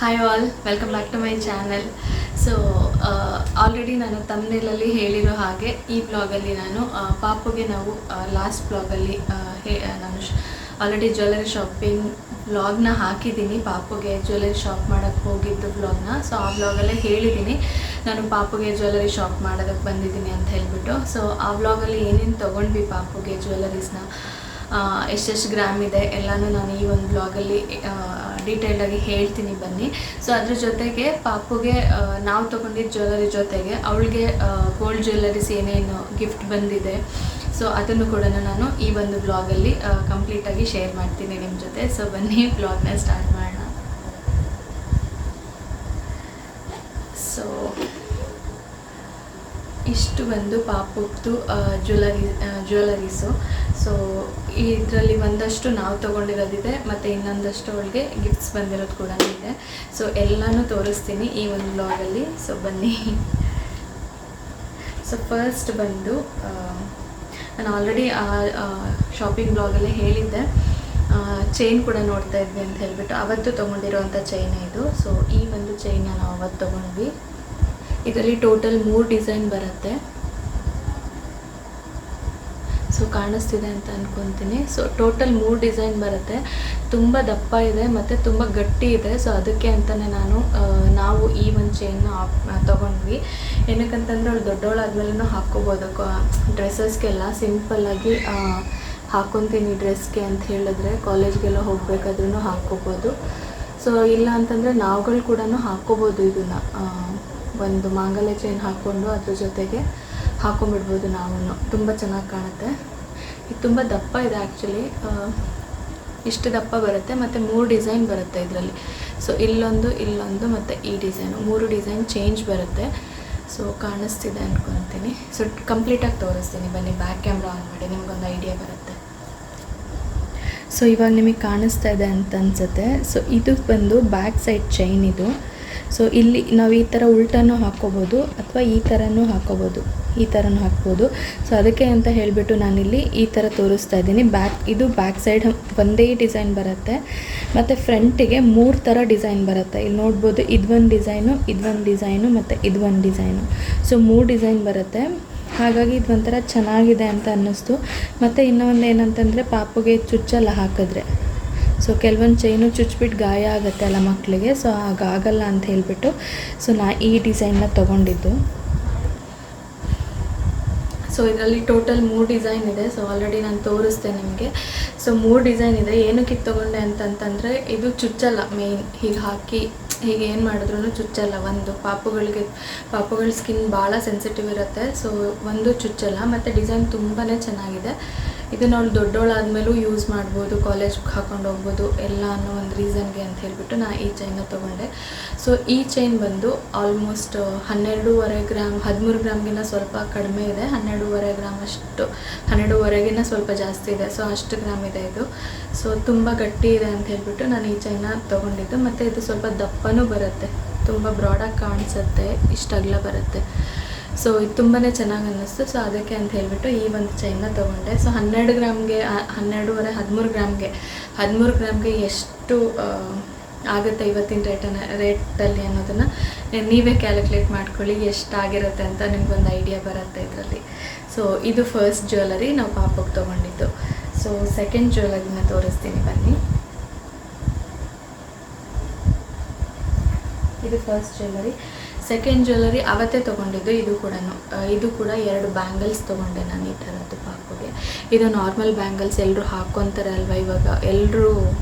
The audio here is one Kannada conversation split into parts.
Hi all, welcome back to my channel. So already ನಾನು ತಮ್ನೇಲಲ್ಲಿ ಹೇಳಿರೋ ಹಾಗೆ ಈ ಬ್ಲಾಗಲ್ಲಿ ನಾನು ಪಾಪುಗೆ ನಾವು ಲಾಸ್ಟ್ ಬ್ಲಾಗಲ್ಲಿ ನಾನು ಆಲ್ರೆಡಿ ಜ್ಯುವೆಲರಿ ಶಾಪಿಂಗ್ ವ್ಲಾಗ್ನ ಹಾಕಿದ್ದೀನಿ. ಪಾಪುಗೆ ಜ್ಯುವೆಲರಿ ಶಾಪ್ ಮಾಡೋಕ್ಕೆ ಹೋಗಿದ್ದು ವ್ಲಾಗ್ನ. ಸೊ ಆ ವ್ಲಾಗಲ್ಲೇ ಹೇಳಿದ್ದೀನಿ ನಾನು ಪಾಪುಗೆ ಜ್ಯುವೆಲರಿ ಶಾಪ್ ಮಾಡೋದಕ್ಕೆ ಬಂದಿದ್ದೀನಿ ಅಂತ ಹೇಳಿಬಿಟ್ಟು. ಸೊ ಆ ವ್ಲಾಗಲ್ಲಿ ಏನೇನು ತೊಗೊಂಡ್ವಿ ಪಾಪುಗೆ ಜ್ಯುವೆಲರೀಸ್ನ, ಎಷ್ಟೆಷ್ಟು ಗ್ರಾಮ್ ಇದೆ ಎಲ್ಲನೂ ನಾನು ಈ ಒಂದು ಬ್ಲಾಗಲ್ಲಿ ಡೀಟೇಲ್ಡಾಗಿ ಹೇಳ್ತೀನಿ ಬನ್ನಿ. ಸೊ ಅದ್ರ ಜೊತೆಗೆ ಪಾಪುಗೆ ನಾವು ತೊಗೊಂಡಿದ್ದ ಜ್ಯುವೆಲರಿ ಜೊತೆಗೆ ಅವಳಿಗೆ ಗೋಲ್ಡ್ ಜ್ಯುವೆಲರೀಸ್ ಏನೇನು ಗಿಫ್ಟ್ ಬಂದಿದೆ, ಸೊ ಅದನ್ನು ಕೂಡ ನಾನು ಈ ಒಂದು ಬ್ಲಾಗಲ್ಲಿ ಕಂಪ್ಲೀಟಾಗಿ ಶೇರ್ ಮಾಡ್ತೀನಿ ನಿಮ್ಮ ಜೊತೆ. ಸೊ ಬನ್ನಿ ಬ್ಲಾಗ್ನ ಸ್ಟಾರ್ಟ್ ಮಾಡೋಣ. ಸೊ ಇಷ್ಟು ಬಂದು ಪಾಪುದ್ದು ಜ್ಯುವೆಲರೀಸು. ಸೊ ಇದರಲ್ಲಿ ಒಂದಷ್ಟು ನಾವು ತೊಗೊಂಡಿರೋದಿದೆ ಮತ್ತು ಇನ್ನೊಂದಷ್ಟು ಅವಳಿಗೆ ಗಿಫ್ಟ್ಸ್ ಬಂದಿರೋದು ಕೂಡ ಇದೆ. ಸೊ ಎಲ್ಲನೂ ತೋರಿಸ್ತೀನಿ ಈ ಒಂದು ಬ್ಲಾಗಲ್ಲಿ. ಸೊ ಬನ್ನಿ. ಸೊ ಫಸ್ಟ್ ಬಂದು ನಾನು ಆಲ್ರೆಡಿ ಶಾಪಿಂಗ್ ಬ್ಲಾಗಲ್ಲೇ ಹೇಳಿದ್ದೆ, ಚೈನ್ ಕೂಡ ನೋಡ್ತಾ ಇದ್ವಿ ಅಂತ ಹೇಳಿಬಿಟ್ಟು. ಅವತ್ತು ತೊಗೊಂಡಿರೋವಂಥ ಚೈನ್ ಇದು. ಸೊ ಈ ಒಂದು ಚೈನ್ನ ನಾವು ಅವತ್ತು ತೊಗೊಂಡ್ವಿ. ಇದರಲ್ಲಿ ಟೋಟಲ್ 3 ಡಿಸೈನ್ ಬರುತ್ತೆ. ಸೊ ಕಾಣಿಸ್ತಿದೆ ಅಂತ ಅಂದ್ಕೊತೀನಿ. ಸೊ ಟೋಟಲ್ 3 ಡಿಸೈನ್ ಬರುತ್ತೆ. ತುಂಬ ದಪ್ಪ ಇದೆ ಮತ್ತು ತುಂಬ ಗಟ್ಟಿ ಇದೆ. ಸೊ ಅದಕ್ಕೆ ಅಂತಲೇ ನಾವು ಈ ಒಂದು ಚೈನ್ನ ತೊಗೊಂಡ್ವಿ. ಏನಕ್ಕಂತಂದರೆ ಅವಳು ದೊಡ್ಡವಳಾದ್ಮೇಲೆ ಹಾಕ್ಕೋಬೋದು ಡ್ರೆಸ್ಸಸ್ಗೆಲ್ಲ. ಸಿಂಪಲ್ಲಾಗಿ ಹಾಕ್ಕೊತೀನಿ ಡ್ರೆಸ್ಗೆ ಅಂತ ಹೇಳಿದ್ರೆ, ಕಾಲೇಜ್ಗೆಲ್ಲ ಹೋಗಬೇಕಾದ್ರೂ ಹಾಕ್ಕೋಬೋದು. ಸೊ ಇಲ್ಲ ಅಂತಂದರೆ ನಾವುಗಳು ಕೂಡ ಹಾಕ್ಕೋಬೋದು. ಇದನ್ನು ಒಂದು ಮಾಂಗಲ್ಯ ಚೈನ್ ಹಾಕ್ಕೊಂಡು ಅದ್ರ ಜೊತೆಗೆ ಹಾಕ್ಕೊಂಬಿಡ್ಬೋದು ನಾವು. ತುಂಬ ಚೆನ್ನಾಗಿ ಕಾಣುತ್ತೆ. ಇದು ತುಂಬ ದಪ್ಪ ಇದೆ ಆ್ಯಕ್ಚುಲಿ. ಇಷ್ಟು ದಪ್ಪ ಬರುತ್ತೆ ಮತ್ತು 3 ಡಿಸೈನ್ ಬರುತ್ತೆ ಇದರಲ್ಲಿ. ಸೊ ಇಲ್ಲೊಂದು ಮತ್ತು ಈ ಡಿಸೈನು 3 ಡಿಸೈನ್ ಚೇಂಜ್ ಬರುತ್ತೆ. ಸೊ ಕಾಣಿಸ್ತಿದೆ ಅಂದ್ಕೊತೀನಿ. ಸೊ ಕಂಪ್ಲೀಟಾಗಿ ತೋರಿಸ್ತೀನಿ ಬನ್ನಿ. ಬ್ಯಾಕ್ ಕ್ಯಾಮ್ರಾ ಆನ್ ಮಾಡಿ, ನಿಮ್ಗೊಂದು ಐಡಿಯಾ ಬರುತ್ತೆ. ಸೊ ಇವಾಗ ನಿಮಗೆ ಕಾಣಿಸ್ತಾ ಇದೆ ಅಂತ ಅನಿಸುತ್ತೆ. ಸೊ ಇದು ಬಂದು ಬ್ಯಾಕ್ ಸೈಡ್ ಚೈನ್ ಇದು. ಸೊ ಇಲ್ಲಿ ನಾವು ಈ ಥರ ಉಲ್ಟನೂ ಹಾಕ್ಕೋಬೋದು ಅಥವಾ ಈ ಥರನೂ ಹಾಕ್ಕೋಬೋದು, ಈ ಥರನೂ ಹಾಕ್ಬೋದು. ಸೊ ಅದಕ್ಕೆ ಅಂತ ಹೇಳಿಬಿಟ್ಟು ನಾನಿಲ್ಲಿ ಈ ಥರ ತೋರಿಸ್ತಾ ಇದ್ದೀನಿ. ಇದು ಬ್ಯಾಕ್ ಸೈಡ್ ಒಂದೇ ಡಿಸೈನ್ ಬರುತ್ತೆ ಮತ್ತು ಫ್ರಂಟಿಗೆ 3 ಥರ ಡಿಸೈನ್ ಬರುತ್ತೆ. ಇಲ್ಲಿ ನೋಡ್ಬೋದು, ಇದೊಂದು ಡಿಸೈನು ಮತ್ತು ಇದೊಂದು ಡಿಸೈನು. ಸೊ 3 ಡಿಸೈನ್ ಬರುತ್ತೆ. ಹಾಗಾಗಿ ಇದು ಒಂಥರ ಚೆನ್ನಾಗಿದೆ ಅಂತ ಅನ್ನಿಸ್ತು. ಮತ್ತು ಇನ್ನೊಂದು ಏನಂತಂದರೆ ಪಾಪುಗೆ ಚುಚ್ಚೆಲ್ಲ ಹಾಕಿದ್ರೆ, ಸೊ ಕೆಲವೊಂದು ಚೈನು ಚುಚ್ಚಿಬಿಟ್ಟು ಗಾಯ ಆಗುತ್ತೆ ಅಲ್ಲ ಮಕ್ಕಳಿಗೆ. ಸೊ ಹಾಗಾಗಲ್ಲ ಅಂತ ಹೇಳಿಬಿಟ್ಟು ಸೊ ಈ ಡಿಸೈನ್ನ ತೊಗೊಂಡಿದ್ದು. ಸೊ ಇದರಲ್ಲಿ ಟೋಟಲ್ 3 ಡಿಸೈನ್ ಇದೆ. ಸೊ ಆಲ್ರೆಡಿ ನಾನು ತೋರಿಸ್ದೆ ನಿಮಗೆ. ಸೊ 3 ಡಿಸೈನ್ ಇದೆ. ಏನಕ್ಕೆ ಇದು ತೊಗೊಂಡೆ ಅಂತಂತಂದರೆ, ಇದು ಚುಚ್ಚಲ್ಲ. ಮೇಯ್ನ್ ಹೀಗೆ ಹಾಕಿ ಹೀಗೆ ಏನು ಮಾಡಿದ್ರೂ ಚುಚ್ಚಲ್ಲ. ಒಂದು ಪಾಪುಗಳ ಸ್ಕಿನ್ ಭಾಳ ಸೆನ್ಸಿಟಿವ್ ಇರುತ್ತೆ. ಸೊ ಒಂದು ಚುಚ್ಚಲ್ಲ ಮತ್ತು ಡಿಸೈನ್ ತುಂಬಾ ಚೆನ್ನಾಗಿದೆ. ಇದನ್ನು ಅವಳು ದೊಡ್ಡವಳಾದ್ಮೇಲೂ ಯೂಸ್ ಮಾಡ್ಬೋದು, ಕಾಲೇಜ್ಗೆ ಹಾಕೊಂಡು ಹೋಗ್ಬೋದು ಎಲ್ಲ ಅನ್ನೋ ಒಂದು ರೀಸನ್ಗೆ ಅಂತ ಹೇಳಿಬಿಟ್ಟು ನಾನು ಈ ಚೈನ್ನ ತೊಗೊಂಡೆ. ಸೊ ಈ ಚೈನ್ ಬಂದು ಆಲ್ಮೋಸ್ಟ್ 12.5 ಗ್ರಾಮ್, 13 ಗ್ರಾಮ್ಗಿಂತ ಸ್ವಲ್ಪ ಕಡಿಮೆ ಇದೆ. 12.5 ಗ್ರಾಮ್ ಅಷ್ಟು, 12.5ಗಿಂತ ಸ್ವಲ್ಪ ಜಾಸ್ತಿ ಇದೆ. ಸೊ ಅಷ್ಟು ಗ್ರಾಮ್ ಇದೆ ಇದು. ಸೊ ತುಂಬ ಗಟ್ಟಿ ಇದೆ ಅಂತ ಹೇಳಿಬಿಟ್ಟು ನಾನು ಈ ಚೈನ್ನ ತೊಗೊಂಡಿದ್ದು. ಮತ್ತು ಇದು ಸ್ವಲ್ಪ ದಪ್ಪನೂ ಬರುತ್ತೆ, ತುಂಬ ಬ್ರಾಡಾಗಿ ಕಾಣಿಸುತ್ತೆ, ಇಷ್ಟು ಅಗಲ ಬರುತ್ತೆ. ಸೊ ಇದು ತುಂಬಾ ಚೆನ್ನಾಗಿ ಅನ್ನಿಸ್ತು. ಸೊ ಅದಕ್ಕೆ ಅಂತ ಹೇಳಿಬಿಟ್ಟು ಈ ಒಂದು ಚೈನ್ನ ತೊಗೊಂಡೆ. ಸೊ 12 ಗ್ರಾಮ್ಗೆ 12.5, 13 ಗ್ರಾಮ್ಗೆ ಎಷ್ಟು ಆಗುತ್ತೆ ಇವತ್ತಿನ ರೇಟಲ್ಲಿ ಅನ್ನೋದನ್ನು ನೀವೇ ಕ್ಯಾಲ್ಕುಲೇಟ್ ಮಾಡ್ಕೊಳ್ಳಿ ಎಷ್ಟಾಗಿರುತ್ತೆ ಅಂತ ನಿಮ್ಗೊಂದು ಐಡಿಯಾ ಬರುತ್ತೆ ಇದರಲ್ಲಿ. ಸೊ ಇದು ಫಸ್ಟ್ ಜ್ಯುವೆಲರಿ ನಾವು ಪಾಪಕ್ಕೆ ತೊಗೊಂಡಿದ್ದು. ಸೊ ಸೆಕೆಂಡ್ ಜ್ಯುವೆಲರಿನ ತೋರಿಸ್ತೀನಿ ಬನ್ನಿ. ಇದು ಫಸ್ಟ್ ಜ್ಯುವೆಲರಿ. ಸೆಕೆಂಡ್ ಜ್ಯುವೆಲರಿ ಅವತ್ತೇ ತೊಗೊಂಡಿದ್ದು. ಇದು ಕೂಡ 2 ಬ್ಯಾಂಗಲ್ಸ್ ತೊಗೊಂಡೆ ನಾನು ಈ ಥರದ್ದು ಪಾಪುಗೆ. ಇದು ನಾರ್ಮಲ್ ಬ್ಯಾಂಗಲ್ಸ್ ಎಲ್ಲರೂ ಹಾಕ್ಕೊತಾರೆ ಅಲ್ವ ಇವಾಗ, ಎಲ್ಲರೂ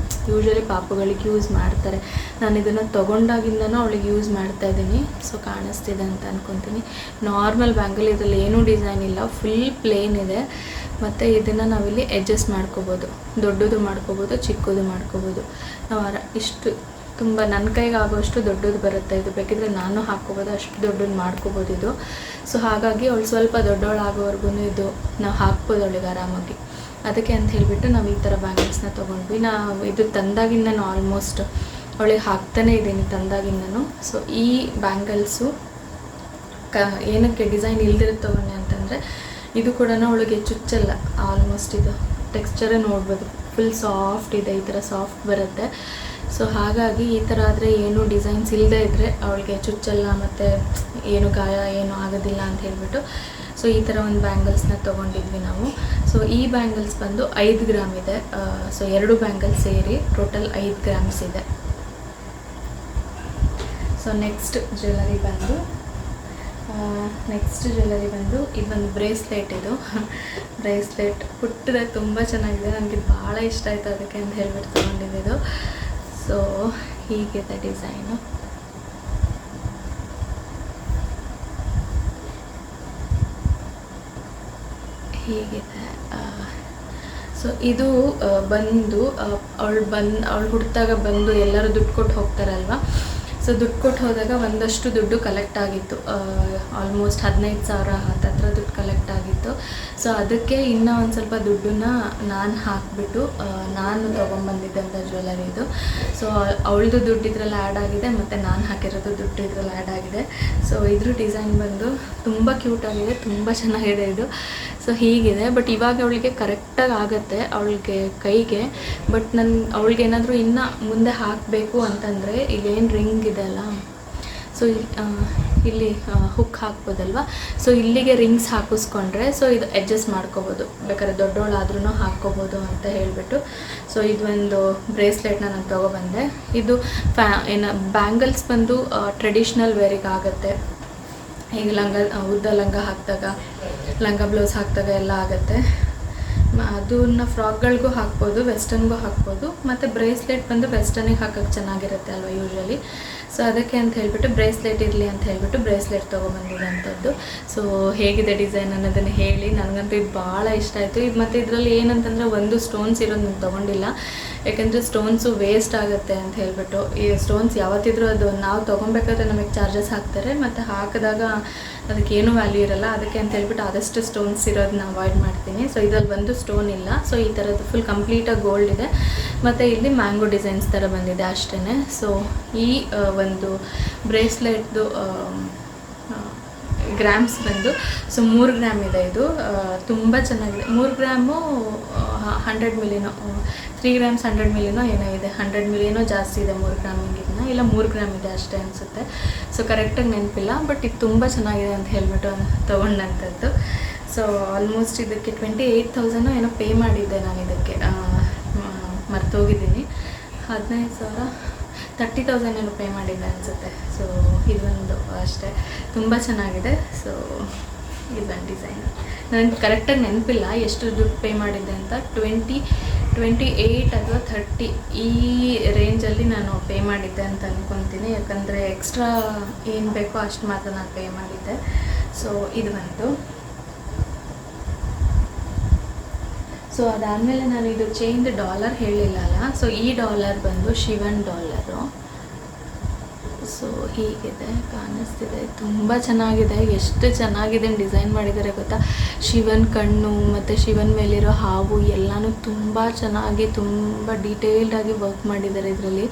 ಯೂಶ್ವಲಿ ಪಾಪುಗಳಿಗೆ ಯೂಸ್ ಮಾಡ್ತಾರೆ. ನಾನು ಇದನ್ನು ತೊಗೊಂಡಾಗಿಂದನೂ ಅವಳಿಗೆ ಯೂಸ್ ಮಾಡ್ತಾಯಿದ್ದೀನಿ. ಸೊ ಕಾಣಿಸ್ತಿದೆ ಅಂತ ಅಂದ್ಕೊತೀನಿ. ನಾರ್ಮಲ್ ಬ್ಯಾಂಗಲ್, ಇದರಲ್ಲಿ ಏನೂ ಡಿಸೈನ್ ಇಲ್ಲ, ಫುಲ್ ಪ್ಲೇನ್ ಇದೆ. ಮತ್ತು ಇದನ್ನು ನಾವಿಲ್ಲಿ ಅಡ್ಜಸ್ಟ್ ಮಾಡ್ಕೋಬೋದು, ದೊಡ್ಡದು ಮಾಡ್ಕೋಬೋದು, ಚಿಕ್ಕದು ಮಾಡ್ಕೋಬೋದು. ನಾವು ಇಷ್ಟು ತುಂಬ ನನ್ನ ಕೈಗೆ ಆಗೋಷ್ಟು ದೊಡ್ಡದು ಬರುತ್ತೆ ಇದು. ಬೇಕಿದ್ರೆ ನಾನು ಹಾಕ್ಕೋಬೋದು, ಅಷ್ಟು ದೊಡ್ಡದು ಮಾಡ್ಕೋಬೋದು ಇದು. ಸೊ ಹಾಗಾಗಿ ಅವಳು ಸ್ವಲ್ಪ ದೊಡ್ಡವಳಾಗೋವರೆಗೂ ಇದು ನಾವು ಹಾಕ್ಬೋದು ಅವಳಿಗೆ ಆರಾಮಾಗಿ. ಅದಕ್ಕೆ ಅಂತ ಹೇಳಿಬಿಟ್ಟು ನಾವು ಈ ಥರ ಬ್ಯಾಂಗಲ್ಸ್ನ ತೊಗೊಂಡ್ವಿ. ಇದು ತಂದಾಗಿಂದ ನಾನು ಆಲ್ಮೋಸ್ಟ್ ಅವಳಿಗೆ ಹಾಕ್ತಾನೇ ಇದ್ದೀನಿ ತಂದಾಗಿಂದನೂ. ಸೊ ಈ ಬ್ಯಾಂಗಲ್ಸು ಏನಕ್ಕೆ ಡಿಸೈನ್ ಇಲ್ದಿರೋ ತೊಗೊಂಡೆ ಅಂತಂದರೆ, ಇದು ಕೂಡ ಅವಳಿಗೆ ಚುಚ್ಚಲ್ಲ. ಆಲ್ಮೋಸ್ಟ್ ಇದು ಟೆಕ್ಸ್ಚರೇ ನೋಡ್ಬೋದು, ಫುಲ್ ಸಾಫ್ಟ್ ಇದೆ, ಈ ಥರ ಸಾಫ್ಟ್ ಬರುತ್ತೆ. ಸೊ ಹಾಗಾಗಿ ಈ ಥರ ಆದರೆ ಏನು ಡಿಸೈನ್ಸ್ ಇಲ್ಲದೇ ಇದ್ದರೆ ಅವಳಿಗೆ ಚುಚ್ಚಲ್ಲ ಮತ್ತು ಏನು ಗಾಯ ಏನು ಆಗೋದಿಲ್ಲ ಅಂತ ಹೇಳ್ಬಿಟ್ಟು ಸೊ ಈ ಥರ ಒಂದು ಬ್ಯಾಂಗಲ್ಸ್ನ ತೊಗೊಂಡಿದ್ವಿ ನಾವು. ಸೊ ಈ ಬ್ಯಾಂಗಲ್ಸ್ ಬಂದು 5 ಗ್ರಾಮ್ ಇದೆ. ಸೊ 2 ಬ್ಯಾಂಗಲ್ಸ್ ಸೇರಿ ಟೋಟಲ್ 5 ಗ್ರಾಮ್ಸ್ ಇದೆ. ಸೊ ನೆಕ್ಸ್ಟ್ ಜ್ಯುವೆಲರಿ ಬಂದು ಇದೊಂದು ಬ್ರೇಸ್ಲೆಟ್. ಇದು ಬ್ರೇಸ್ಲೆಟ್ ಪುಟ್ಟದಾಗ ತುಂಬ ಚೆನ್ನಾಗಿದೆ, ನನಗೆ ಭಾಳ ಇಷ್ಟ ಆಯಿತು, ಅದಕ್ಕೆ ಅಂತ ಹೇಳ್ಬಿಟ್ಟು ತೊಗೊಂಡಿದ್ದು. ಸೊ ಹೀಗಿದೆ ಡಿಸೈನು. ಹೀಗಿದೆ. ಸೊ ಇದು ಬಂದು ಅವಳು ಹುಟ್ಟಿದಾಗ ಬಂದು ಎಲ್ಲರೂ ದುಡ್ಡು ಕೊಟ್ಟು ಹೋಗ್ತಾರಲ್ವ. ಸೊ ದುಡ್ಡು ಕೊಟ್ಟು ಹೋದಾಗ ಒಂದಷ್ಟು ದುಡ್ಡು ಕಲೆಕ್ಟ್ ಆಗಿತ್ತು, ಆಲ್ಮೋಸ್ಟ್ 15,000 ಹತ್ತತ್ರ ದುಡ್ಡು ಕಲೆಕ್ಟ್ ಆಗಿತ್ತು. ಸೊ ಅದಕ್ಕೆ ಇನ್ನೂ ಒಂದು ಸ್ವಲ್ಪ ದುಡ್ಡನ್ನು ನಾನು ಹಾಕಿಬಿಟ್ಟು ನಾನು ತೊಗೊಂಬಂದಿದ್ದಂಥ ಜ್ಯುವೆಲರಿ ಇದು. ಸೊ ಅವಳದು ದುಡ್ಡು ಇದರಲ್ಲಿ ಆ್ಯಡ್ ಆಗಿದೆ ಮತ್ತು ನಾನು ಹಾಕಿರೋದು ದುಡ್ಡು ಇದರಲ್ಲಿ ಆ್ಯಡ್ ಆಗಿದೆ. ಸೊ ಇದ್ರ ಡಿಸೈನ್ ಬಂದು ತುಂಬ ಕ್ಯೂಟಾಗಿದೆ, ತುಂಬ ಚೆನ್ನಾಗಿದೆ ಇದು. ಸೊ ಹೀಗಿದೆ. ಬಟ್ ಇವಾಗ ಅವಳಿಗೆ ಕರೆಕ್ಟಾಗಿ ಆಗುತ್ತೆ ಅವಳಿಗೆ ಕೈಗೆ. ಬಟ್ ಅವಳಿಗೆ ಏನಾದರೂ ಇನ್ನೂ ಮುಂದೆ ಹಾಕಬೇಕು ಅಂತಂದರೆ ಇಲ್ಲೇನು ರಿಂಗ್ ಇದೆ ಅಲ್ಲ, ಸೊ ಇಲ್ಲಿ ಹುಕ್ ಹಾಕ್ಬೋದಲ್ವ. ಸೊ ಇಲ್ಲಿಗೆ ರಿಂಗ್ಸ್ ಹಾಕಿಸ್ಕೊಂಡ್ರೆ ಸೊ ಇದು ಅಡ್ಜಸ್ಟ್ ಮಾಡ್ಕೋಬೋದು, ಬೇಕಾದ್ರೆ ದೊಡ್ಡವಳಾದ್ರೂ ಹಾಕ್ಕೋಬೋದು ಅಂತ ಹೇಳಿಬಿಟ್ಟು ಸೊ ಇದೊಂದು ಬ್ರೇಸ್ಲೆಟ್ನ ನಾನು ತೊಗೊಬಂದೆ. ಇದು ಬ್ಯಾಂಗಲ್ಸ್ ಬಂದು ಟ್ರೆಡಿಷ್ನಲ್ ವೇರಿಗೆ ಆಗುತ್ತೆ. ಈಗ ಉದ್ದ ಲಂಗ ಹಾಕಿದಾಗ, ಲಂಗ ಬ್ಲೌಸ್ ಹಾಕಿದಾಗ ಎಲ್ಲ ಆಗುತ್ತೆ. ಅದನ್ನ ಫ್ರಾಕ್ಗಳಿಗೂ ಹಾಕ್ಬೋದು, ವೆಸ್ಟರ್ನ್ಗೂ ಹಾಕ್ಬೋದು. ಮತ್ತು ಬ್ರೇಸ್ಲೆಟ್ ಬಂದು ವೆಸ್ಟರ್ನಿಗೆ ಹಾಕೋಕ್ಕೆ ಚೆನ್ನಾಗಿರುತ್ತೆ ಅಲ್ವ ಯೂಶ್ವಲಿ. ಸೊ ಅದಕ್ಕೆ ಅಂತ ಹೇಳಿಬಿಟ್ಟು ಬ್ರೇಸ್ಲೆಟ್ ಇರಲಿ ಅಂತ ಹೇಳಿಬಿಟ್ಟು ಬ್ರೇಸ್ಲೆಟ್ ತೊಗೊಂಬಂದಿರೋಂಥದ್ದು. ಸೊ ಹೇಗಿದೆ ಡಿಸೈನ್ ಅನ್ನೋದನ್ನು ಹೇಳಿ. ನನಗಂತೂ ಇದು ಭಾಳ ಇಷ್ಟ ಆಯಿತು. ಇದು ಮತ್ತು ಇದರಲ್ಲಿ ಏನಂತಂದರೆ ಒಂದು ಸ್ಟೋನ್ಸ್ ಇರೋದು ನಾನು ತೊಗೊಂಡಿಲ್ಲ, ಯಾಕೆಂದರೆ ಸ್ಟೋನ್ಸು ವೇಸ್ಟ್ ಆಗುತ್ತೆ ಅಂತ ಹೇಳಿಬಿಟ್ಟು. ಈ ಸ್ಟೋನ್ಸ್ ಯಾವತ್ತಿದ್ರೂ ಅದು ನಾವು ತೊಗೊಬೇಕಾದ್ರೆ ನಮಗೆ ಚಾರ್ಜಸ್ ಹಾಕ್ತಾರೆ, ಮತ್ತು ಹಾಕಿದಾಗ ಅದಕ್ಕೇನು ವ್ಯಾಲ್ಯೂ ಇರೋಲ್ಲ. ಅದಕ್ಕೆ ಅಂತ ಹೇಳ್ಬಿಟ್ಟು ಆದಷ್ಟು ಸ್ಟೋನ್ಸ್ ಇರೋದನ್ನ ಅವಾಯ್ಡ್ ಮಾಡ್ತೀನಿ. ಸೊ ಇದರಲ್ಲಿ ಒಂದು ಸ್ಟೋನ್ ಇಲ್ಲ. ಸೊ ಈ ಥರದ್ದು ಫುಲ್ ಕಂಪ್ಲೀಟಾಗಿ ಗೋಲ್ಡ್ ಇದೆ, ಮತ್ತು ಇಲ್ಲಿ ಮ್ಯಾಂಗೋ ಡಿಸೈನ್ಸ್ ಥರ ಬಂದಿದೆ ಅಷ್ಟೇ. ಸೊ ಈ ಒಂದು ಬ್ರೇಸ್ಲೆಟ್ದು ಗ್ರಾಮ್ಸ್ ಬಂದು ಸೊ 3 ಗ್ರಾಮ್ ಇದೆ. ಇದು ತುಂಬ ಚೆನ್ನಾಗಿದೆ. 3 ಗ್ರಾಮು 100 ಮಿಲಿನೋ 3 ಗ್ರಾಮ್ಸ್ 100 ಮಿಲಿನೋ ಏನೋ ಇದೆ, 100 ಮಿಲಿನೋ ಜಾಸ್ತಿ ಇದೆ 3 ಗ್ರಾಮಿಗಿನ್ನ, ಇಲ್ಲ 3 ಗ್ರಾಮ್ ಇದೆ ಅಷ್ಟೇ ಅನಿಸುತ್ತೆ. ಸೊ ಕರೆಕ್ಟಾಗಿ ನೆನಪಿಲ್ಲ, ಬಟ್ ಇದು ತುಂಬ ಚೆನ್ನಾಗಿದೆ ಅಂತ ಹೇಳ್ಬಿಟ್ಟು ತೊಗೊಂಡಂಥದ್ದು. ಸೊ ಆಲ್ಮೋಸ್ಟ್ ಇದಕ್ಕೆ 28,000 ಏನೋ ಪೇ ಮಾಡಿದ್ದೆ ನಾನು ಇದಕ್ಕೆ, ಮರ್ತೋಗಿದ್ದೀನಿ. 15,000 30,000 ಏನೋ ಪೇ ಮಾಡಿದ್ದೆ ಅನಿಸುತ್ತೆ. ಸೊ ಇದೊಂದು ಅಷ್ಟೇ ತುಂಬ ಚೆನ್ನಾಗಿದೆ. ಸೊ ಇದೊಂದು ಡಿಸೈನ್ ನನಗೆ ಕರೆಕ್ಟಾಗಿ ನೆನಪಿಲ್ಲ ಎಷ್ಟು ದುಡ್ಡು ಪೇ ಮಾಡಿದ್ದೆ ಅಂತ. 28 ಅಥವಾ 30 ಈ ರೇಂಜಲ್ಲಿ ನಾನು ಪೇ ಮಾಡಿದ್ದೆ ಅಂತ ಅಂದ್ಕೊತೀನಿ, ಯಾಕಂದರೆ ಎಕ್ಸ್ಟ್ರಾ ಏನು ಬೇಕೋ ಅಷ್ಟು ಮಾತ್ರ ನಾನು ಪೇ ಮಾಡಿದ್ದೆ. ಸೊ ಇದು ಬಂತು. ಸೊ ಅದಾದಮೇಲೆ ನಾನು ಇದು ಚೈನ್ದು ಡಾಲರ್ ಹೇಳಿಲ್ಲ ಅಲ್ಲ. ಸೊ ಈ ಡಾಲರ್ ಬಂದು ಶಿವನ್ ಡಾಲರು. ಸೊ ಹೀಗಿದೆ, ಕಾಣಿಸ್ತಿದೆ, ತುಂಬ ಚೆನ್ನಾಗಿದೆ. ಎಷ್ಟು ಚೆನ್ನಾಗಿದೆ ಡಿಸೈನ್ ಮಾಡಿದ್ದಾರೆ ಗೊತ್ತಾ. ಶಿವನ್ ಕಣ್ಣು ಮತ್ತು ಶಿವನ್ ಮೇಲಿರೋ ಹಾವು ಎಲ್ಲನೂ ತುಂಬ ಚೆನ್ನಾಗಿ, ತುಂಬ ಡೀಟೇಲ್ಡಾಗಿ ವರ್ಕ್ ಮಾಡಿದ್ದಾರೆ ಇದರಲ್ಲಿ.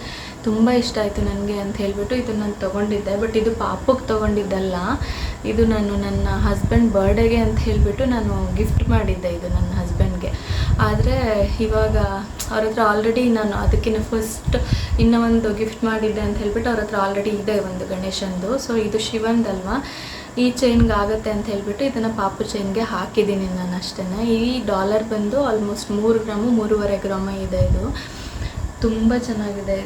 ತುಂಬ ಇಷ್ಟ ಆಯಿತು ನನಗೆ ಅಂತ ಹೇಳಿಬಿಟ್ಟು ಇದನ್ನು ನಾನು ತೊಗೊಂಡಿದ್ದೆ. ಬಟ್ ಇದು ಪಾಪಕ್ಕೆ ತೊಗೊಂಡಿದ್ದಲ್ಲ, ಇದು ನಾನು ನನ್ನ ಹಸ್ಬೆಂಡ್ ಬರ್ಡೇಗೆ ಅಂತ ಹೇಳಿಬಿಟ್ಟು ನಾನು ಗಿಫ್ಟ್ ಮಾಡಿದ್ದೆ ಇದು ನನ್ನ ಹಸ್ಬೆಂಡ್ಗೆ. ಆದರೆ ಇವಾಗ ಅವ್ರ ಹತ್ರ ಆಲ್ರೆಡಿ ನಾನು ಅದಕ್ಕಿಂತ ಫಸ್ಟ್ ಇನ್ನೂ ಒಂದು ಗಿಫ್ಟ್ ಮಾಡಿದ್ದೆ ಅಂತ ಹೇಳ್ಬಿಟ್ಟು ಅವ್ರ ಹತ್ರ ಆಲ್ರೆಡಿ ಇದೆ ಒಂದು ಗಣೇಶಂದು. ಸೊ ಇದು ಶಿವಂದಲ್ವ, ಈ ಚೈನ್ಗೆ ಆಗುತ್ತೆ ಅಂತ ಹೇಳ್ಬಿಟ್ಟು ಇದನ್ನು ಪಾಪು ಚೈನ್ಗೆ ಹಾಕಿದ್ದೀನಿ ನಾನು ಅಷ್ಟೇ. ಈ ಡಾಲರ್ ಬಂದು ಆಲ್ಮೋಸ್ಟ್ 3 ಗ್ರಾಮು 3.5 ಗ್ರಾಮ ಇದೆ. ಇದು ತುಂಬ ಚೆನ್ನಾಗಿದೆ.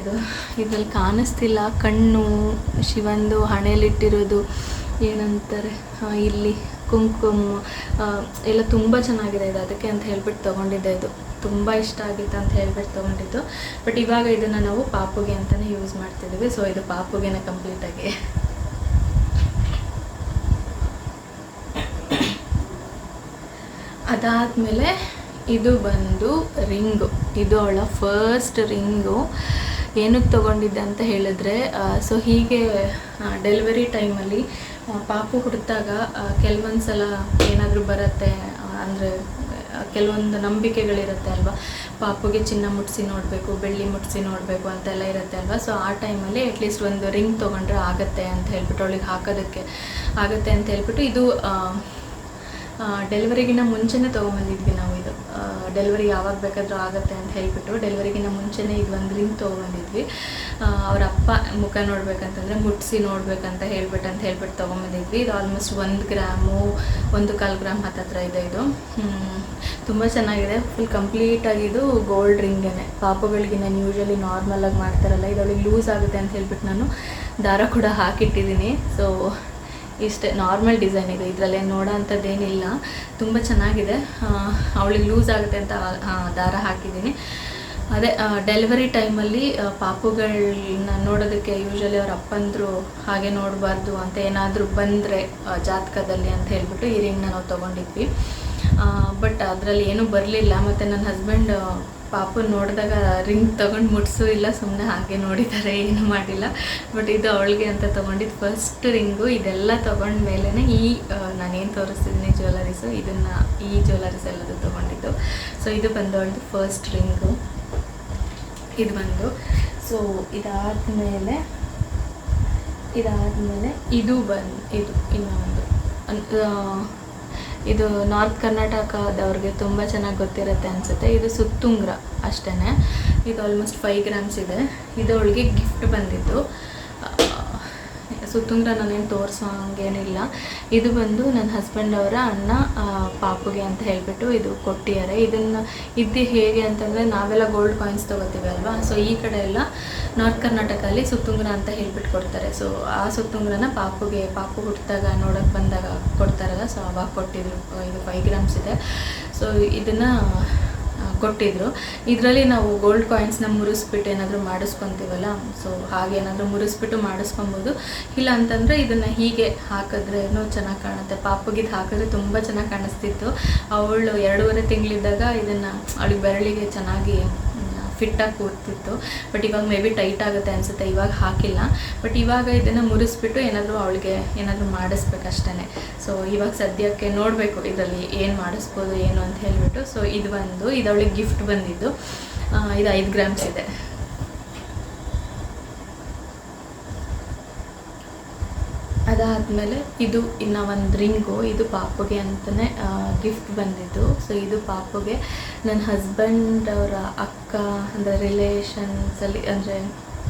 ಇದರಲ್ಲಿ ಕಾಣಿಸ್ತಿಲ್ಲ, ಕಣ್ಣು ಶಿವಂದು ಹಣೆಯಲ್ಲಿಟ್ಟಿರೋದು ಏನಂತಾರೆ ಇಲ್ಲಿ ಕುಂಕುಮ ಎಲ್ಲ ತುಂಬ ಚೆನ್ನಾಗಿದೆ ಇದು. ಅದಕ್ಕೆ ಅಂತ ಹೇಳ್ಬಿಟ್ಟು ತೊಗೊಂಡಿದ್ದೆ. ಇದು ತುಂಬ ಇಷ್ಟ ಆಗಿತ್ತು ಅಂತ ಹೇಳ್ಬಿಟ್ಟು ತೊಗೊಂಡಿದ್ದು. ಬಟ್ ಇವಾಗ ಇದನ್ನು ನಾವು ಪಾಪುಗೆ ಅಂತಲೇ ಯೂಸ್ ಮಾಡ್ತಿದ್ದೀವಿ. ಸೊ ಇದು ಪಾಪುಗೆನ ಕಂಪ್ಲೀಟಾಗಿ. ಅದಾದಮೇಲೆ ಇದು ಬಂದು ರಿಂಗು. ಇದು ಅವಳ ಫಸ್ಟ್ ರಿಂಗು. ಏನಕ್ಕೆ ತೊಗೊಂಡಿದ್ದೆ ಅಂತ ಹೇಳಿದ್ರೆ, ಸೊ ಹೀಗೆ ಡೆಲಿವರಿ ಟೈಮಲ್ಲಿ ಪಾಪು ಹುಟ್ಟಿದಾಗ ಕೆಲವೊಂದು ಸಲ ಏನಾದರೂ ಬರುತ್ತೆ, ಅಂದರೆ ಕೆಲವೊಂದು ನಂಬಿಕೆಗಳಿರುತ್ತೆ ಅಲ್ವಾ, ಪಾಪುಗೆ ಚಿನ್ನ ಮುಟ್ಟಿಸಿ ನೋಡಬೇಕು, ಬೆಳ್ಳಿ ಮುಟ್ಟಿಸಿ ನೋಡಬೇಕು ಅಂತೆಲ್ಲ ಇರುತ್ತೆ ಅಲ್ವಾ. ಸೊ ಆ ಟೈಮಲ್ಲಿ ಅಟ್ಲೀಸ್ಟ್ ಒಂದು ರಿಂಗ್ ತೊಗೊಂಡ್ರೆ ಆಗುತ್ತೆ ಅಂತ ಹೇಳ್ಬಿಟ್ಟು, ಅವಳಿಗೆ ಹಾಕೋದಕ್ಕೆ ಆಗುತ್ತೆ ಅಂತ ಹೇಳ್ಬಿಟ್ಟು ಇದು ಡೆಲಿವರಿಗಿನ್ನ ಮುಂಚೆನೇ ತೊಗೊಂಬಂದಿದ್ವಿ ನಾವು. ಇದು ಡೆಲಿವರಿ ಯಾವಾಗ ಬೇಕಾದರೂ ಆಗುತ್ತೆ ಅಂತ ಹೇಳಿಬಿಟ್ಟು ಡೆಲಿವರಿಗಿನ್ನ ಮುಂಚೆನೇ ಇದು ಒಂದು ರಿಂಗ್ ತೊಗೊಂಬಂದಿದ್ವಿ. ಅವ್ರ ಅಪ್ಪ ಮುಖ ನೋಡ್ಬೇಕಂತಂದರೆ ಮುಟ್ಸಿ ನೋಡ್ಬೇಕಂತ ಹೇಳ್ಬಿಟ್ಟು ತೊಗೊಂಬಂದಿದ್ವಿ. ಇದು ಆಲ್ಮೋಸ್ಟ್ 1 ಗ್ರಾಮು 1.25 ಗ್ರಾಮ್ ಹತ್ತತ್ರ ಇದೆ. ಇದು ತುಂಬ ಚೆನ್ನಾಗಿದೆ. Full ಕಂಪ್ಲೀಟಾಗಿದ್ದು gold ರಿಂಗೇ. ಪಾಪುಗಳಿಗೆ ನಾನು ಯೂಶ್ವಲಿ ನಾರ್ಮಲಾಗಿ ಮಾಡ್ತಾರಲ್ಲ, ಇದೊಳಗೆ ಲೂಸ್ ಆಗುತ್ತೆ ಅಂತ ಹೇಳ್ಬಿಟ್ಟು ನಾನು ದಾರ ಕೂಡ ಹಾಕಿಟ್ಟಿದ್ದೀನಿ. ಸೊ ಇಷ್ಟೇ ನಾರ್ಮಲ್ ಡಿಸೈನ್ ಇದೆ, ಇದರಲ್ಲೇ ನೋಡೋ ಅಂಥದ್ದೇನಿಲ್ಲ. ತುಂಬ ಚೆನ್ನಾಗಿದೆ. ಅವಳಿಗೆ ಲೂಸ್ ಆಗುತ್ತೆ ಅಂತ ದಾರ ಹಾಕಿದ್ದೀನಿ. ಅದೇ ಡೆಲಿವರಿ ಟೈಮಲ್ಲಿ ಪಾಪುಗಳನ್ನ ನೋಡೋದಕ್ಕೆ ಯೂಶ್ವಲಿ ಅವ್ರ ಅಪ್ಪಂದರು ಹಾಗೆ ನೋಡಬಾರ್ದು ಅಂತ ಏನಾದರೂ ಬಂದರೆ ಜಾತಕದಲ್ಲಿ ಅಂತ ಹೇಳ್ಬಿಟ್ಟು ಈ ರಿಂಗ್ನ ನಾವು ತೊಗೊಂಡಿದ್ವಿ. ಬಟ್ ಅದರಲ್ಲಿ ಏನೂ ಬರಲಿಲ್ಲ. ಮತ್ತು ನನ್ನ ಹಸ್ಬೆಂಡ್ ಪಾಪು ನೋಡಿದಾಗ ರಿಂಗ್ ತೊಗೊಂಡು ಮುಟ್ಸು ಇಲ್ಲ, ಸುಮ್ಮನೆ ಹಾಗೆ ನೋಡಿದ್ದಾರೆ, ಏನೂ ಮಾಡಿಲ್ಲ. ಬಟ್ ಇದು ಅವಳಿಗೆ ಅಂತ ತೊಗೊಂಡಿದ್ದು ಫಸ್ಟ್ ರಿಂಗು. ಇದೆಲ್ಲ ತೊಗೊಂಡ್ಮೇಲೆ ನಾನೇನು ತೋರಿಸ್ತಿದ್ದೀನಿ ಜ್ಯುವೆಲರೀಸು, ಈ ಜ್ಯುವೆಲರೀಸ್ ಎಲ್ಲದು ತೊಗೊಂಡಿದ್ದು. ಸೊ ಇದು ಬಂದು ಅವಳದು ಫಸ್ಟ್ ರಿಂಗು. ಇದು ಬಂದು ಸೊ ಇದಾದಮೇಲೆ ಇದು ಇನ್ನೊಂದು ಇದು ನಾರ್ತ್ ಕರ್ನಾಟಕದವ್ರಿಗೆ ತುಂಬ ಚೆನ್ನಾಗಿ ಗೊತ್ತಿರುತ್ತೆ ಅನಿಸುತ್ತೆ. ಇದು ಸುತ್ತುಂಗ್ರ ಅಷ್ಟೇ. ಇದು ಆಲ್ಮೋಸ್ಟ್ 5 ಗ್ರಾಮ್ಸ್ ಇದೆ. ಇದು ಅವಳಿಗೆ ಗಿಫ್ಟ್ ಬಂದಿದ್ದು. ಸುತ್ತುಂಗ್ರ ನಾನೇನು ತೋರಿಸೋ ಹಂಗೇನಿಲ್ಲ. ಇದು ಬಂದು ನನ್ನ ಹಸ್ಬೆಂಡ್ ಅವರ ಅಣ್ಣ ಪಾಪುಗೆ ಅಂತ ಹೇಳಿಬಿಟ್ಟು ಇದು ಕೊಟ್ಟಿದ್ದಾರೆ. ಇದು ಹೇಗೆ ಅಂತಂದರೆ ನಾವೆಲ್ಲ ಗೋಲ್ಡ್ ಕಾಯಿನ್ಸ್ ತೊಗೋತೀವಿ ಅಲ್ವಾ, ಸೊ ಈ ಕಡೆ ಎಲ್ಲ ನಾರ್ತ್ ಕರ್ನಾಟಕದಲ್ಲಿ ಸುತ್ತುಂಗ್ರ ಅಂತ ಹೇಳ್ಬಿಟ್ಟು ಕೊಡ್ತಾರೆ. ಸೊ ಆ ಸುತ್ತುಂಗ್ರನ ಪಾಪು ಹುಟ್ಟಿದಾಗ ನೋಡೋಕ್ಕೆ ಬಂದಾಗ ಕೊಡ್ತಾರಲ್ಲ, ಸೊ ಅವಾಗ ಕೊಟ್ಟಿದ್ರು. ಇದು 5 ಗ್ರಾಮ್ಸ್ ಇದೆ. ಸೊ ಇದನ್ನು ಕೊಟ್ಟಿದ್ರು. ಇದರಲ್ಲಿ ನಾವು ಗೋಲ್ಡ್ ಕಾಯಿನ್ಸ್ನ ಮುರಿಸ್ಬಿಟ್ಟು ಏನಾದರೂ ಮಾಡಿಸ್ಕೊತೀವಲ್ಲ, ಸೊ ಹಾಗೇನಾದರೂ ಮುರಿಸ್ಬಿಟ್ಟು ಮಾಡಿಸ್ಕೊಬೋದು. ಇಲ್ಲ ಅಂತಂದರೆ ಇದನ್ನು ಹೀಗೆ ಹಾಕಿದ್ರೆ ಚೆನ್ನಾಗಿ ಕಾಣುತ್ತೆ. ಪಾಪುಗಿದ್ದು ಹಾಕಿದ್ರೆ ತುಂಬ ಚೆನ್ನಾಗಿ ಕಾಣಿಸ್ತಿತ್ತು. ಅವಳು 2.5 ತಿಂಗಳಿದ್ದಾಗ ಇದನ್ನು ಅವಳಿಗೆ ಬೆರಳಿಗೆ ಚೆನ್ನಾಗಿ ಫಿಟ್ಟಾಗಿ ಕೂರ್ತಿತ್ತು. ಬಟ್ ಇವಾಗ ಮೇ ಬಿ ಟೈಟ್ ಆಗುತ್ತೆ ಅನಿಸುತ್ತೆ, ಇವಾಗ ಹಾಕಿಲ್ಲ. ಬಟ್ ಇವಾಗ ಇದನ್ನು ಮುರಿಸ್ಬಿಟ್ಟು ಅವಳಿಗೆ ಏನಾದರೂ ಮಾಡಿಸ್ಬೇಕಷ್ಟೇ. ಸೊ ಇವಾಗ ಸದ್ಯಕ್ಕೆ ನೋಡಬೇಕು ಇದರಲ್ಲಿ ಏನು ಮಾಡಿಸ್ಬೋದು ಏನು ಅಂತ ಹೇಳಿಬಿಟ್ಟು. ಸೊ ಇದು ಅವಳಿಗೆ ಗಿಫ್ಟ್ ಬಂದಿದ್ದು. ಇದು 5 ಗ್ರಾಮ್ಸ್ ಇದೆ. ಅದಾದಮೇಲೆ ಇದು ಇನ್ನು ಒಂದು ರಿಂಗು. ಇದು ಪಾಪುಗೆ ಅಂತಲೇ ಗಿಫ್ಟ್ ಬಂದಿದ್ದು. ಸೊ ಇದು ಪಾಪುಗೆ ನನ್ನ ಹಸ್ಬೆಂಡ್ ಅವರ ಅಕ್ಕ ಅಂದರೆ ರಿಲೇಷನ್ಸಲ್ಲಿ ಅಂದರೆ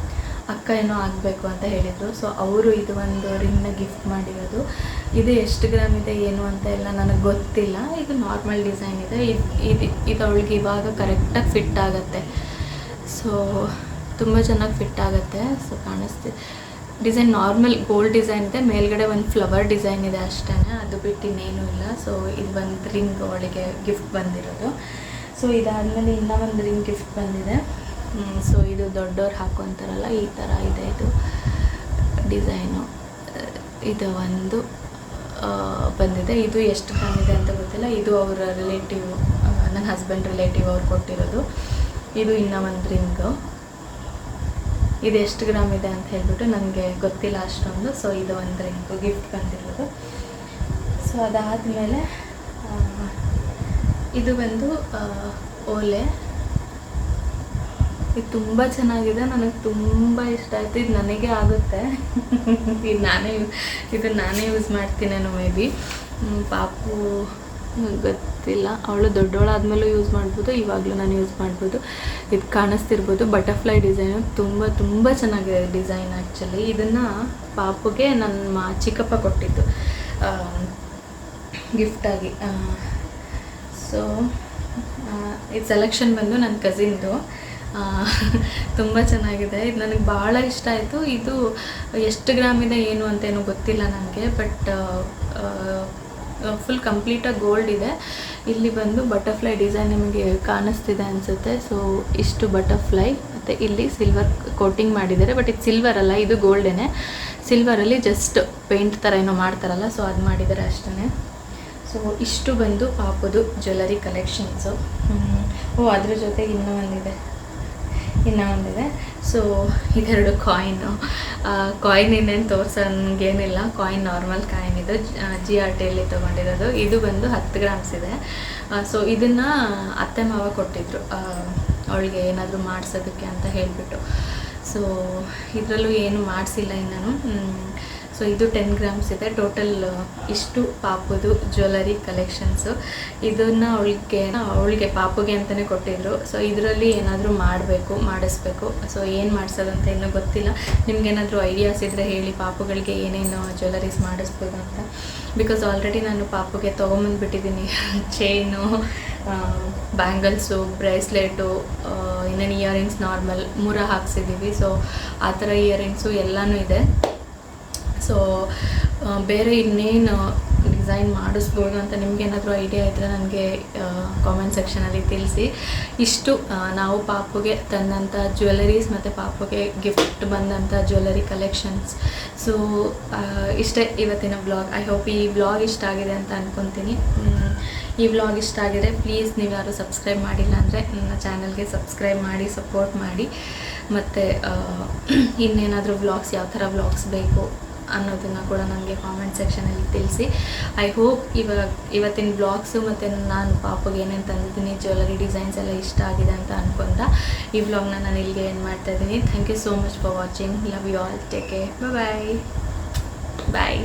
ಅಕ್ಕ ಏನೋ ಆಗಬೇಕು ಅಂತ ಹೇಳಿದರು. ಸೊ ಅವರು ಇದು ಒಂದು ರಿಂಗ್ನ ಗಿಫ್ಟ್ ಮಾಡಿರೋದು. ಇದು ಎಷ್ಟು ಗ್ರಾಮ್ ಇದೆ ಏನು ಅಂತ ಎಲ್ಲ ನನಗೆ ಗೊತ್ತಿಲ್ಲ. ಇದು ನಾರ್ಮಲ್ ಡಿಸೈನ್ ಇದೆ. ಇದು ಅವಳಿಗೆ ಇವಾಗ ಕರೆಕ್ಟಾಗಿ ಫಿಟ್ ಆಗುತ್ತೆ. ಸೊ ತುಂಬ ಚೆನ್ನಾಗಿ ಫಿಟ್ ಆಗುತ್ತೆ. ಸೊ ಕಾಣಿಸ್ತಿದೆ ಡಿಸೈನ್ ನಾರ್ಮಲ್ ಗೋಲ್ಡ್ ಡಿಸೈನ್ ಇದೆ. ಮೇಲ್ಗಡೆ ಒಂದು ಫ್ಲವರ್ ಡಿಸೈನ್ ಇದೆ ಅಷ್ಟೇ, ಅದು ಬಿಟ್ಟು ಇನ್ನೇನೂ ಇಲ್ಲ. ಸೊ ಇದು ಒಂದು ರಿಂಗ್ ಅವಳಿಗೆ ಗಿಫ್ಟ್ ಬಂದಿರೋದು. ಸೊ ಇದಾದಮೇಲೆ ಇನ್ನೂ ಒಂದು ರಿಂಗ್ ಗಿಫ್ಟ್ ಬಂದಿದೆ. ಸೊ ಇದು ದೊಡ್ಡವ್ರು ಹಾಕ್ಕೊತಾರಲ್ಲ, ಈ ಥರ ಇದೆ ಇದು ಡಿಸೈನು. ಇದು ಒಂದು ಬಂದಿದೆ. ಇದು ಎಷ್ಟು ಬಂದಿದೆ ಅಂತ ಗೊತ್ತಿಲ್ಲ. ಇದು ಅವರ ರಿಲೇಟಿವ್, ನನ್ನ ಹಸ್ಬೆಂಡ್ ರಿಲೇಟಿವ್ ಅವ್ರು ಕೊಟ್ಟಿರೋದು. ಇದು ಇನ್ನೂ ಒಂದು ರಿಂಗು. ಇದು ಎಷ್ಟು ಗ್ರಾಮ್ ಇದೆ ಅಂತ ಹೇಳ್ಬಿಟ್ಟು ನನಗೆ ಗೊತ್ತಿಲ್ಲ ಅಷ್ಟೊಂದು. ಸೊ ಇದು ಒಂದು ರಿಂಗು ಗಿಫ್ಟ್ ಬಂದಿರೋದು. ಸೊ ಅದಾದಮೇಲೆ ಇದು ಬಂದು ಓಲೆ. ಇದು ತುಂಬ ಚೆನ್ನಾಗಿದೆ, ನನಗೆ ತುಂಬ ಇಷ್ಟ ಆಯಿತು. ಇದು ನನಗೆ ಆಗುತ್ತೆ. ಇದು ನಾನೇ ಯೂಸ್ ಮಾಡ್ತೀನೇನೋ ಮೇ ಬಿ. ಪಾಪು ಗೊತ್ತಿಲ್ಲ, ಅವಳು ದೊಡ್ಡವಳಾದ್ಮೇಲೂ ಯೂಸ್ ಮಾಡ್ಬೋದು, ಇವಾಗಲೂ ನಾನು ಯೂಸ್ ಮಾಡ್ಬೋದು. ಇದು ಕಾಣಿಸ್ತಿರ್ಬೋದು ಬಟರ್ಫ್ಲೈ ಡಿಸೈನು. ತುಂಬ ಚೆನ್ನಾಗಿದೆ ಡಿಸೈನ್ ಆ್ಯಕ್ಚುಲಿ. ಇದನ್ನು ಪಾಪುಗೆ ನನ್ನ ಚಿಕ್ಕಪ್ಪ ಕೊಟ್ಟಿದ್ದು ಗಿಫ್ಟಾಗಿ. ಸೊ ಇದು ಸೆಲೆಕ್ಷನ್ ಬಂದು ನನ್ನ ಕಸಿನ್ದು. ತುಂಬ ಚೆನ್ನಾಗಿದೆ. ಇದು ನನಗೆ ಭಾಳ ಇಷ್ಟ ಆಯಿತು. ಇದು ಎಷ್ಟು ಗ್ರಾಮ್ ಇದೆ ಏನು ಅಂತೇನೂ ಗೊತ್ತಿಲ್ಲ ನನಗೆ. ಬಟ್ ಫುಲ್ ಕಂಪ್ಲೀಟಾಗಿ ಗೋಲ್ಡ್ ಇದೆ. ಇಲ್ಲಿ ಬಂದು ಬಟರ್ಫ್ಲೈ ಡಿಸೈನ್ ನಿಮಗೆ ಕಾಣಿಸ್ತಿದೆ ಅನಿಸುತ್ತೆ. ಸೊ ಇಷ್ಟು ಬಟರ್ಫ್ಲೈ ಮತ್ತು ಇಲ್ಲಿ ಸಿಲ್ವರ್ ಕೋಟಿಂಗ್ ಮಾಡಿದ್ದಾರೆ. ಬಟ್ ಇದು ಸಿಲ್ವರ್ ಅಲ್ಲ, ಇದು ಗೋಲ್ಡೇನೆ. ಸಿಲ್ವರಲ್ಲಿ ಜಸ್ಟ್ ಪೇಂಟ್ ಥರ ಏನೋ ಮಾಡ್ತಾರಲ್ಲ, ಸೊ ಅದು ಮಾಡಿದ್ದಾರೆ ಅಷ್ಟೇ. ಸೊ ಇಷ್ಟು ಬಂದು ಪಾಪುದು ಜ್ಯುವೆಲರಿ ಕಲೆಕ್ಷನ್ಸು. ಅದ್ರ ಜೊತೆಗೆ ಇನ್ನೂ ಒಂದಿದೆ. ಸೊ ಇದೆರಡು ಕಾಯಿನ್ ಇನ್ನೇನು ತೋರ್ಸೋಂಗೇನಿಲ್ಲ. ಕಾಯಿನ್ ನಾರ್ಮಲ್ ಕಾಯಿನ್ ಇದು GRTಯಲ್ಲಿ ತೊಗೊಂಡಿರೋದು. ಇದು ಬಂದು 10 ಗ್ರಾಮ್ಸ್ ಇದೆ. ಸೊ ಇದನ್ನು ಅತ್ತೆ ಮಾವ ಕೊಟ್ಟಿದ್ರು ಅವಳಿಗೆ ಏನಾದರೂ ಮಾಡಿಸೋದಕ್ಕೆ ಅಂತ ಹೇಳಿಬಿಟ್ಟು. ಸೊ ಇದರಲ್ಲೂ ಏನು ಮಾಡಿಸಿಲ್ಲ ಇನ್ನೂ. ಸೊ ಇದು 10 ಗ್ರಾಮ್ಸ್ ಇದೆ. ಟೋಟಲ್ ಇಷ್ಟು ಪಾಪುದು ಜ್ಯುವೆಲರಿ ಕಲೆಕ್ಷನ್ಸು. ಇದನ್ನು ಅವಳಿಗೆ ಪಾಪುಗೆ ಅಂತಲೇ ಕೊಟ್ಟಿದ್ರು. ಸೊ ಇದರಲ್ಲಿ ಏನಾದರೂ ಮಾಡಿಸ್ಬೇಕು. ಸೊ ಏನು ಮಾಡಿಸೋದಂತ ಇನ್ನೂ ಗೊತ್ತಿಲ್ಲ. ನಿಮ್ಗೇನಾದರೂ ಐಡಿಯಾಸ್ ಇದ್ದರೆ ಹೇಳಿ, ಪಾಪುಗಳಿಗೆ ಏನೇನು ಜ್ಯುವೆಲರೀಸ್ ಮಾಡಿಸ್ಬೋದು ಅಂತ. ಬಿಕಾಸ್ ಆಲ್ರೆಡಿ ನಾನು ಪಾಪುಗೆ ತೊಗೊಂಬಂದುಬಿಟ್ಟಿದ್ದೀನಿ ಚೈನು, ಬ್ಯಾಂಗಲ್ಸು, ಬ್ರೇಸ್ಲೆಟು, ಇನ್ನೇನು ಇಯರಿಂಗ್ಸ್ ನಾರ್ಮಲ್ 3 ಹಾಕ್ಸಿದ್ದೀವಿ. ಸೊ ಆ ಥರ ಇಯರಿಂಗ್ಸು ಎಲ್ಲನೂ ಇದೆ. ಸೊ ಬೇರೆ ಇನ್ನೇನು ಡಿಸೈನ್ ಮಾಡಿಸ್ಬೋದು ಅಂತ ನಿಮಗೇನಾದರೂ ಐಡಿಯಾ ಇದ್ದರೆ ನನಗೆ ಕಾಮೆಂಟ್ ಸೆಕ್ಷನಲ್ಲಿ ತಿಳಿಸಿ. ಇಷ್ಟು ನಾವು ಪಾಪುಗೆ ತಂದಂಥ ಜ್ಯುವೆಲರೀಸ್ ಮತ್ತು ಪಾಪುಗೆ ಗಿಫ್ಟ್ ಬಂದಂಥ ಜ್ಯುವೆಲರಿ ಕಲೆಕ್ಷನ್ಸ್. ಸೊ ಇಷ್ಟೇ ಇವತ್ತಿನ ಬ್ಲಾಗ್. ಐ ಹೋಪ್ ಈ ಬ್ಲಾಗ್ ಇಷ್ಟ ಆಗಿದೆ ಅಂತ ಅಂದ್ಕೊತೀನಿ. ಈ ವ್ಲಾಗ್ ಇಷ್ಟ ಆಗಿದೆ, ಪ್ಲೀಸ್ ನೀವು ಯಾರು ಸಬ್ಸ್ಕ್ರೈಬ್ ಮಾಡಿಲ್ಲ ಅಂದರೆ ನನ್ನ ಚಾನಲ್ಗೆ ಸಬ್ಸ್ಕ್ರೈಬ್ ಮಾಡಿ, ಸಪೋರ್ಟ್ ಮಾಡಿ. ಮತ್ತು ಇನ್ನೇನಾದರೂ ವ್ಲಾಗ್ಸ್, ಯಾವ ಥರ ವ್ಲಾಗ್ಸ್ ಬೇಕು ಅನ್ನೋದನ್ನು ಕೂಡ ನನಗೆ ಕಾಮೆಂಟ್ ಸೆಕ್ಷನಲ್ಲಿ ತಿಳಿಸಿ. ಐ ಹೋಪ್ ಇವತ್ತಿನ ವ್ಲಾಗ್ಸು ಮತ್ತು ನಾನು ಪಾಪುಗೆ ಏನೇನು ತಂದಿದ್ದೀನಿ ಜ್ಯುವೆಲರಿ ಡಿಸೈನ್ಸ್ ಎಲ್ಲ ಇಷ್ಟ ಆಗಿದೆ ಅಂತ ಅಂದ್ಕೊತ ಈ ವ್ಲಾಗ್ನ ನಾನು ಇಲ್ಲಿಗೆ ಏನು ಮಾಡ್ತಾಯಿದ್ದೀನಿ. Thank you so much for watching. Love you all. Take care. Bye.